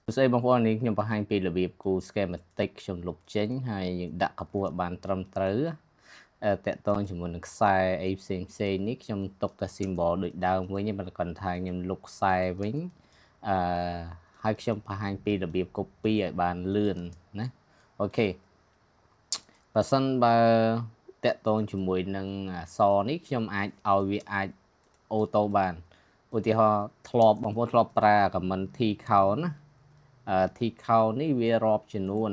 ស្អីបងប្អូននេះខ្ញុំបង្ហាញពីរបៀបគូ schematic ខ្ញុំលុបចេញហើយយើងដាក់កម្ពស់ឲ្យបានត្រឹមត្រូវតកតងជាមួយនឹងខ្សែអីផ្សេងនេះខ្ញុំទុកតែ symbol ដូចដើមវិញមិនគាត់ថាខ្ញុំលុបខ្សែវិញអឺហើយខ្ញុំបង្ហាញពីរបៀប copy ឲ្យបានលឿនណាអូខេបើសិនបើតកតងជាមួយនឹងអក្សរនេះខ្ញុំអាចឲ្យវាអាចអូតូបានឧទាហរណ៍បងប្អូនធ្លាប់ប្រើ comment T count ណាT count នេះវារាប់ចំនួន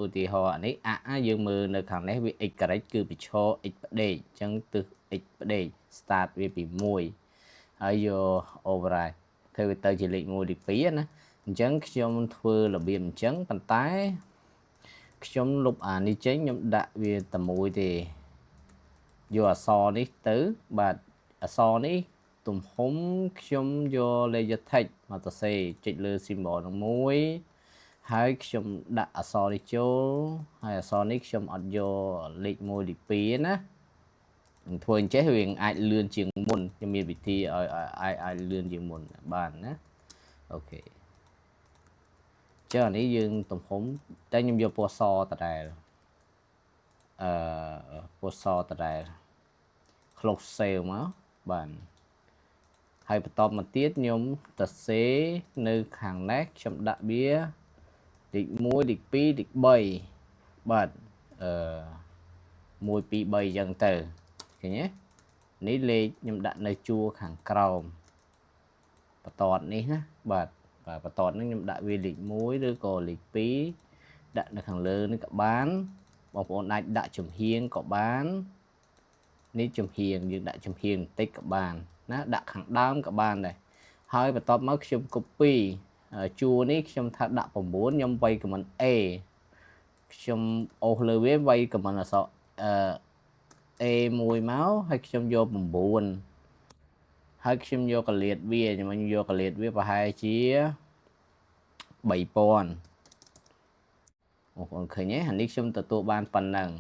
ឧទាហរណ៍នេះយើងមើលនៅខាងនេះវា x correct គឺពីឈរ x ផ្ដេកអញ្ចឹងទិស x ផ្ដេក start វាពី1ហើយយក override ធ្វើវាទៅជាលេខ1លេខ2ណាអញ្ចឹងខ្ញុំធ្វើរបៀបអញ្ចឹងប៉ុន្តែខ្ញុំលុបអានេះចេញខ្ញុំដាក់វាតែមួយទេយកអក្សរនេះទៅបាទអក្សរនេះទំហំខ្ញុំយក layer text មកទៅសេចុចលើ symbol នឹងមួយហើយខ្ញុំដាក់អក្សរនេះចូលហើយអក្សរនេះខ្ញុំអត់យកលេខ1លេខ2ណាធ្វើអញ្ចេះវាអាចលឿនជាងមុនខ្ញុំមានវិធីឲ្យលឿនជាងមុនបានណាអូខេចឹងអានេះយើងទំហំតែខ្ញុំយកពណ៌សដដែលពណ៌សដដែល close sale មកបានហើយបន្តមកទៀតខ្ញុំទៅសេនៅខាងនេះខ្ញុំដាក់វាលេខ1លេខ2លេខ3បាទ1 2 3អញ្ចឹងទៅឃើញទេនេះលេខខ្ញុំដាក់នៅជួរខាងក្រោមបន្ទាត់នេះណាបាទបន្ទាត់នេះខ្ញុំដាក់វាលេខ1ឬក៏លេខ2ដាក់នៅខាងលើនេះក៏បានបងប្អូនអាចដាក់ចំហៀងក៏បាននេះចំហៀងយើងដាក់ចំហៀងបន្តិចក៏បានណាដាក់ខាងដើមក៏បានដែរហើយបន្ទាប់មកខ្ញុំ copy ជួរនេះខ្ញុំថាដាក់9ខ្ញុំវាយ command A ខ្ញុំអូសលើវាវាយ command អក្សរA1 មកហើយខ្ញុំយក9ហើយខ្ញុំយកកលៀតវាខ្ញុំយកកលៀតវាប្រហែលជា3000បងប្អូនឃើញទេអានេះខ្ញុំទទួលបានប៉ុណ្ណឹង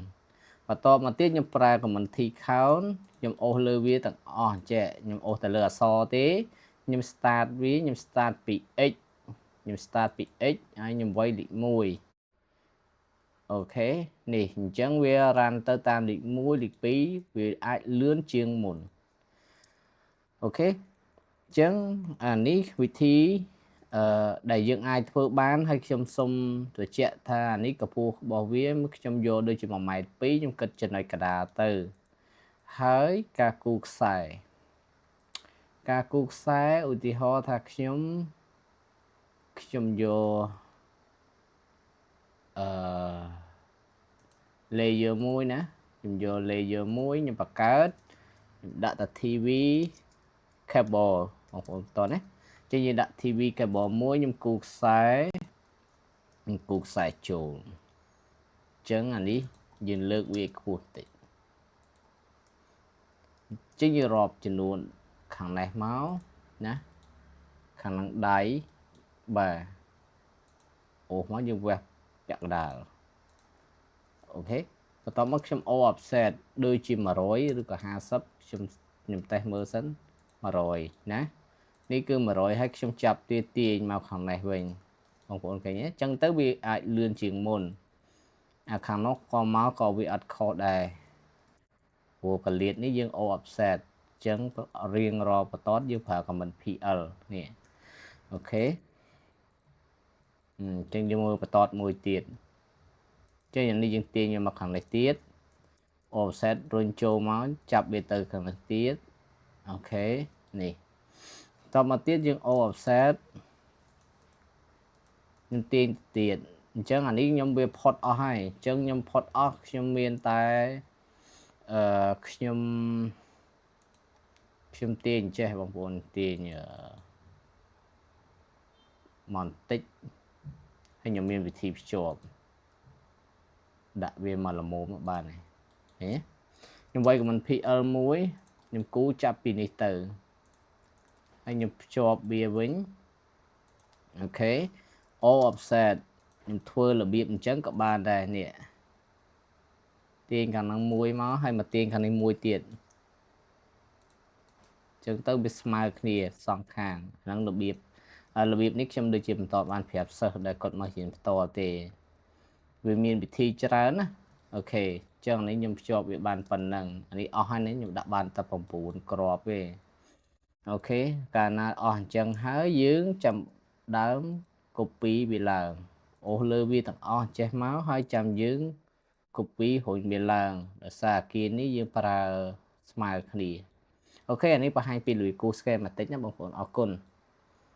បន្តមកទៀតខ្ញុំប្រើ command T count ខ្ញុំអូសលើវាទាំងអស់ចេះខ្ញុំអូសទៅលើអក្សរទេខ្ញុំ start វាខ្ញុំ start ពី x ខ្ញុំ start ពី x ហើយខ្ញុំវាយលេខ1អូខេនេះអញ្ចឹងវា run ទៅតាមលេខ1លេខ2វាអាចលឿនជាងមុនអូខេអញ្ចឹងអានេះវិធីដែលយើងអាចធ្វើបានហើយខ្ញុំសូមបញ្ជាក់ថានេះកម្ពស់របស់វាខ្ញុំយកដូចជា1.2 ម៉ែត្រខ្ញុំគិតចំណុចកណ្ដាលទៅហើយការគូខ្សែឧទាហរណ៍ថាខ្ញុំយកlayer 1ណាខ្ញុំយក layer 1ខ្ញុំបង្កើតខ្ញុំដាក់តែ TV cable បងប្អូនតោះណាចឹងយើងដាក់ TV cable 1ខ្ញុំគូខ្សែចូលចឹងអានេះយើងលើកវាខ្ពស់តិចចឹងយើងរាប់ចំនួនខាងនេះមកណាខាងនឹងដៃបាទអូសមកយើងវះពាក់កណ្ដាលអូខេបន្ទាប់មកខ្ញុំ offset ដូចជា100ឬក៏50ខ្ញុំតេស្តមើលសិន100ណានេះគឺ100ហើយខ្ញុំចាប់ទាញមកខាងនេះវិញបងប្អូនឃើញទេអញ្ចឹងទៅវាអាចលឿនជាងមុនអាខាងនោះក៏មកក៏វាអត់ខុសដែរព្រោះកលៀតនេះយើង offset អញ្ចឹងរៀងរាល់បន្ទាត់យើងប្រើ command PL នេះអូខេអញ្ចឹងយើងមើលបន្ទាត់មួយទៀតចឹងយ៉ាងនេះយើងទាញមកខាងនេះទៀត offset រុញចូលមកចាប់វាទៅខាងនេះទៀតអូខេនេះតមកទៀតយើង offset ខ្ញុំទាញទៀតអញ្ចឹងអានេះខ្ញុំវាផុតអស់ហើយអញ្ចឹងខ្ញុំផុតអស់ខ្ញុំមានតែខ្ញុំទាញចេះបងប្អូនទាញមកបន្តិចហើយខ្ញុំមានវិធីភ្ជាប់ដាក់វាមកល្មមបានហើយខ្ញុំវាយ command PL មួយខ្ញុំគូចាប់ពីនេះទៅហើយខ្ញុំភ្ជាប់វាវិញអូខេ all offset ខ្ញុំធ្វើរបៀបអញ្ចឹងក៏បានដែរនេះទាញខាងហ្នឹងមួយមកហើយមកទាញខាងនេះមួយទៀតអញ្ចឹងទៅវាស្មើគ្នាសងខាងហ្នឹងរបៀប របៀបនេះខ្ញុំដូចជាបន្តបានប្រាប់សិស្សដែលគាត់មករៀនផ្ទាល់ទេវាមានវិធីច្រើនណាអូខេអញ្ចឹងនេះខ្ញុំភ្ជាប់វាបានប៉ុណ្ណឹងអានេះអស់ហើយនេះខ្ញុំដាក់បានតែ9គ្រាប់ទេអូខេកាលណាអស់អញ្ចឹងហើយយើងចាំដើម copy វាឡើងអូសលើវាទាំងអស់ចេះមកហើយចាំយើង copy រុញវាឡើងដោយសារអាគារនេះយើងប្រើស្មើគ្នាអូខេអានេះបង្ហាញពីរបៀបគូ schematic ណាបងប្អូនអរគុណ